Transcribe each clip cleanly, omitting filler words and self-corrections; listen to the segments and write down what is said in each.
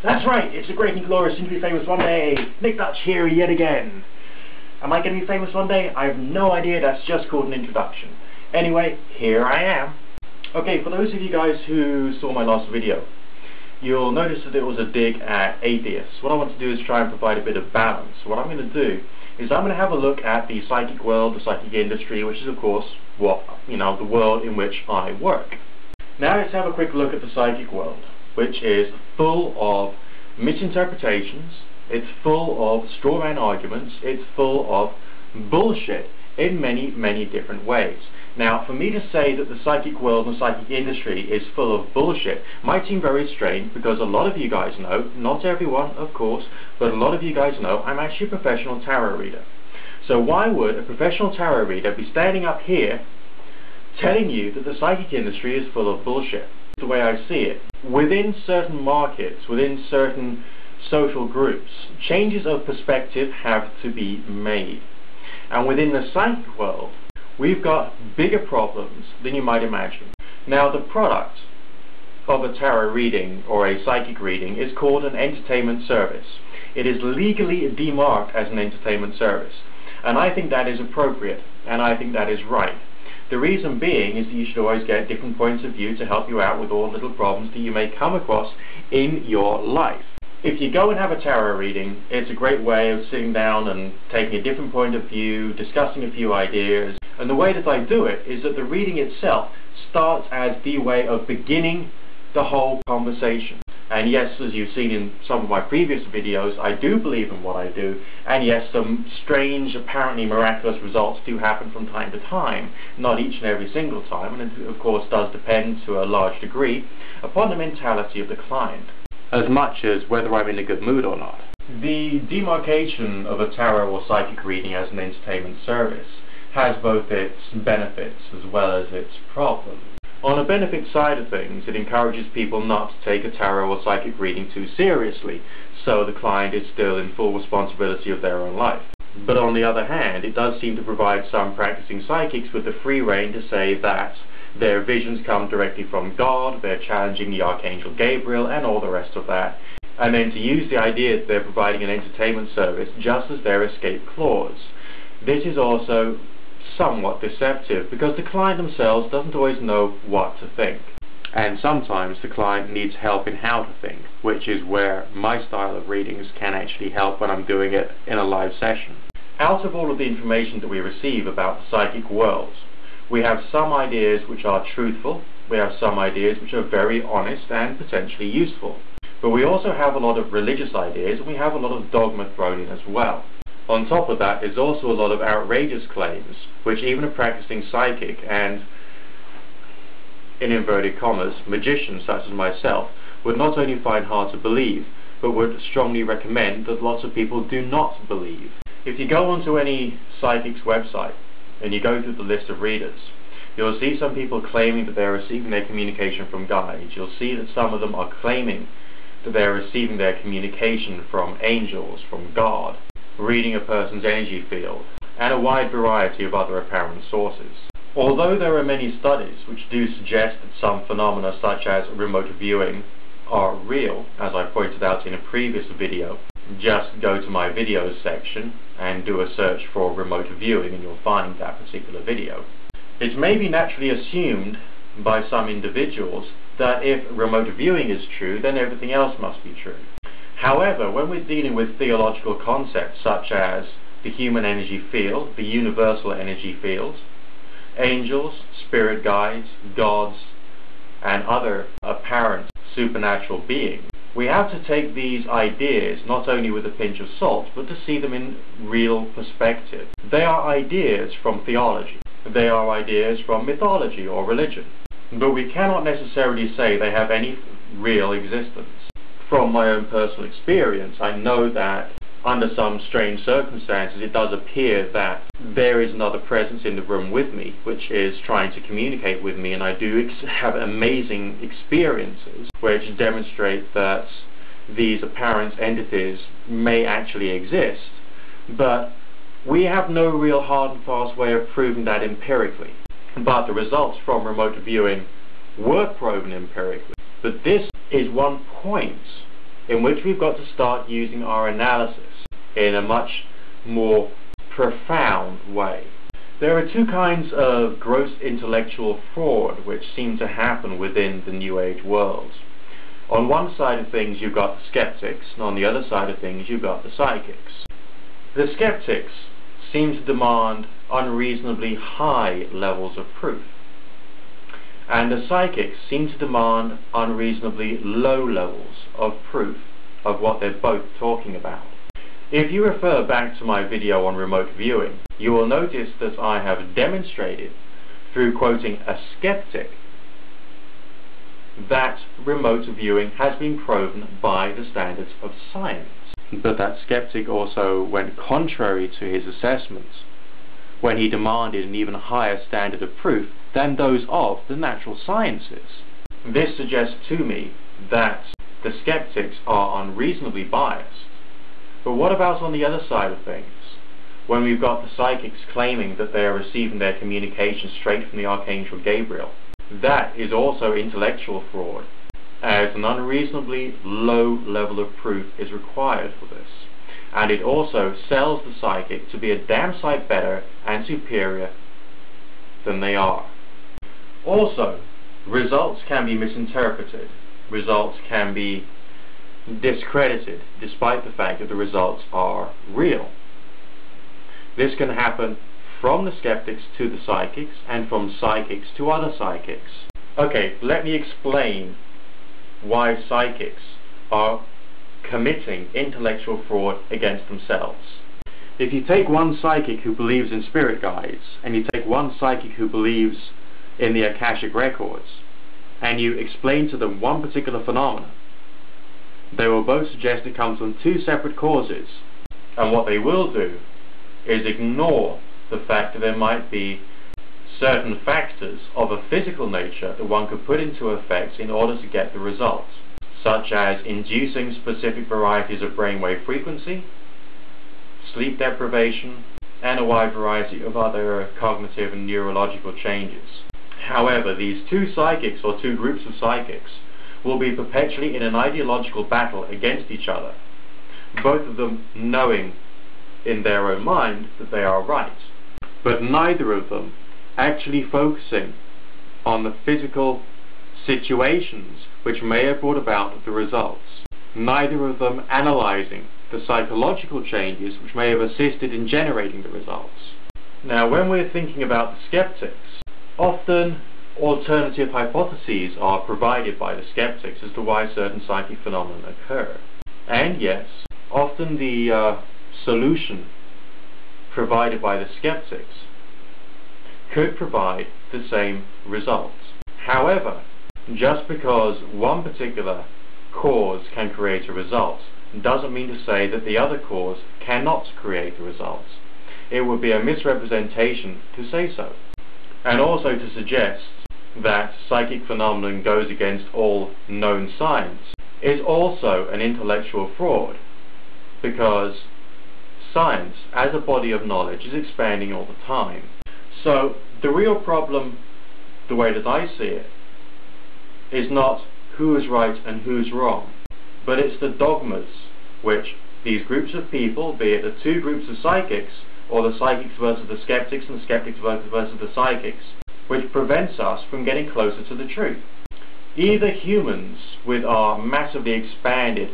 That's right, it's a great and glorious soon to be famous one day. NickDutch here yet again. Am I going to be famous one day? I have no idea, that's just called an introduction. Anyway, here I am. Okay, for those of you guys who saw my last video, you'll notice that it was a dig at atheists. What I want to do is try and provide a bit of balance. What I'm going to do is I'm going to have a look at the psychic world, the psychic industry, which is of course the world in which I work. Now let's have a quick look at the psychic world, which is full of misinterpretations, it's full of straw man arguments, it's full of bullshit in many, many different ways. Now, for me to say that the psychic world and the psychic industry is full of bullshit might seem very strange, because a lot of you guys know, not everyone of course, but a lot of you guys know I'm actually a professional tarot reader. So why would a professional tarot reader be standing up here telling you that the psychic industry is full of bullshit? The way I see it, within certain markets, within certain social groups, changes of perspective have to be made. And within the psychic world, we've got bigger problems than you might imagine. Now, the product of a tarot reading or a psychic reading is called an entertainment service. It is legally demarked as an entertainment service. And I think that is appropriate, and I think that is right. The reason being is that you should always get different points of view to help you out with all little problems that you may come across in your life. If you go and have a tarot reading, it's a great way of sitting down and taking a different point of view, discussing a few ideas. And the way that I do it is that the reading itself starts as the way of beginning the whole conversation. And yes, as you've seen in some of my previous videos, I do believe in what I do, and yes, some strange, apparently miraculous results do happen from time to time, not each and every single time, and it of course does depend to a large degree upon the mentality of the client, as much as whether I'm in a good mood or not. The demarcation of a tarot or psychic reading as an entertainment service has both its benefits as well as its problems. On the benefit side of things, it encourages people not to take a tarot or psychic reading too seriously, so the client is still in full responsibility of their own life. But on the other hand, it does seem to provide some practicing psychics with the free rein to say that their visions come directly from God, they're challenging the Archangel Gabriel and all the rest of that, and then to use the idea that they're providing an entertainment service just as their escape clause. This is also somewhat deceptive, because the client themselves doesn't always know what to think, and sometimes the client needs help in how to think, which is where my style of readings can actually help when I'm doing it in a live session. Out of all of the information that we receive about the psychic world, we have some ideas which are truthful, we have some ideas which are very honest and potentially useful, but we also have a lot of religious ideas, and we have a lot of dogma thrown in as well. On top of that, there's also a lot of outrageous claims, which even a practicing psychic and, in inverted commas, magician such as myself would not only find hard to believe, but would strongly recommend that lots of people do not believe. If you go onto any psychic's website and you go through the list of readers, you'll see some people claiming that they're receiving their communication from guides. You'll see that some of them are claiming that they're receiving their communication from angels, from God, reading a person's energy field, and a wide variety of other apparent sources. Although there are many studies which do suggest that some phenomena such as remote viewing are real, as I pointed out in a previous video, just go to my videos section and do a search for remote viewing and you'll find that particular video. It may be naturally assumed by some individuals that if remote viewing is true, then everything else must be true. However, when we're dealing with theological concepts such as the human energy field, the universal energy field, angels, spirit guides, gods, and other apparent supernatural beings, we have to take these ideas not only with a pinch of salt, but to see them in real perspective. They are ideas from theology. They are ideas from mythology or religion. But we cannot necessarily say they have any real existence. From my own personal experience, I know that under some strange circumstances it does appear that there is another presence in the room with me which is trying to communicate with me, and I do have amazing experiences which demonstrate that these apparent entities may actually exist, but we have no real hard and fast way of proving that empirically. But the results from remote viewing were proven empirically. But this is one point in which we've got to start using our analysis in a much more profound way. There are two kinds of gross intellectual fraud which seem to happen within the New Age world. On one side of things you've got the skeptics, and on the other side of things you've got the psychics. The skeptics seem to demand unreasonably high levels of proof, and the psychics seem to demand unreasonably low levels of proof of what they're both talking about. If you refer back to my video on remote viewing, you will notice that I have demonstrated, through quoting a skeptic, that remote viewing has been proven by the standards of science. But that skeptic also went contrary to his assessments when he demanded an even higher standard of proof than those of the natural sciences. This suggests to me that the skeptics are unreasonably biased. But what about on the other side of things, when we've got the psychics claiming that they are receiving their communication straight from the Archangel Gabriel? That is also intellectual fraud, as an unreasonably low level of proof is required for this. And it also sells the psychic to be a damn sight better and superior than they are. Also, results can be misinterpreted. Results can be discredited, despite the fact that the results are real. This can happen from the skeptics to the psychics, and from psychics to other psychics. Okay, let me explain why psychics are committing intellectual fraud against themselves. If you take one psychic who believes in spirit guides, and you take one psychic who believes in the Akashic records, and you explain to them one particular phenomenon, they will both suggest it comes from two separate causes, and what they will do is ignore the fact that there might be certain factors of a physical nature that one could put into effect in order to get the results, such as inducing specific varieties of brainwave frequency, sleep deprivation, and a wide variety of other cognitive and neurological changes. However, these two psychics, or two groups of psychics, will be perpetually in an ideological battle against each other, both of them knowing in their own mind that they are right, but neither of them actually focusing on the physical situations which may have brought about the results, neither of them analyzing the psychological changes which may have assisted in generating the results. Now, when we're thinking about the skeptics, often alternative hypotheses are provided by the skeptics as to why certain psychic phenomena occur. And yes, often the solution provided by the skeptics could provide the same results. However, just because one particular cause can create a result doesn't mean to say that the other cause cannot create the results. It would be a misrepresentation to say so. And also to suggest that psychic phenomenon goes against all known science is also an intellectual fraud, because science as a body of knowledge is expanding all the time. So the real problem, the way that I see it, is not who is right and who's wrong, but it's the dogmas which these groups of people, be it the two groups of psychics, or the psychics versus the skeptics and the skeptics versus the psychics, which prevents us from getting closer to the truth. Either humans with our massively expanded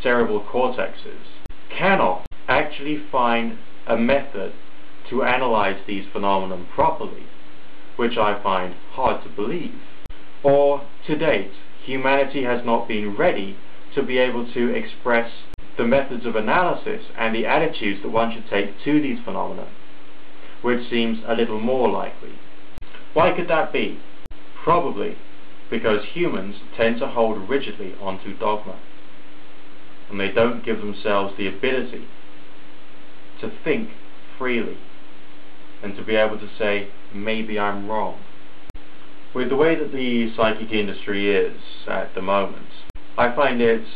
cerebral cortexes cannot actually find a method to analyze these phenomena properly, which I find hard to believe, or to date humanity has not been ready to be able to express the methods of analysis and the attitudes that one should take to these phenomena, which seems a little more likely. Why could that be? Probably because humans tend to hold rigidly onto dogma, and they don't give themselves the ability to think freely and to be able to say, maybe I'm wrong. With the way that the psychic industry is at the moment, I find it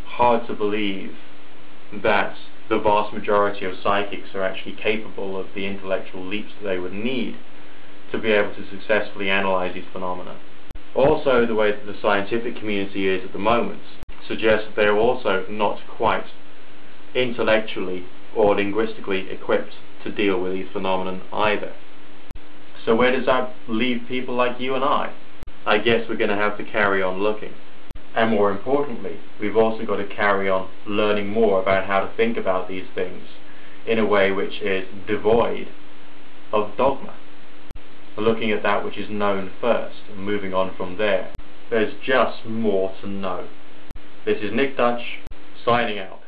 hard to believe that the vast majority of psychics are actually capable of the intellectual leaps that they would need to be able to successfully analyze these phenomena. Also, the way that the scientific community is at the moment suggests that they're also not quite intellectually or linguistically equipped to deal with these phenomena either. So where does that leave people like you and I? I guess we're going to have to carry on looking. And more importantly, we've also got to carry on learning more about how to think about these things in a way which is devoid of dogma. Looking at that which is known first and moving on from there. There's just more to know. This is NickDutch, signing out.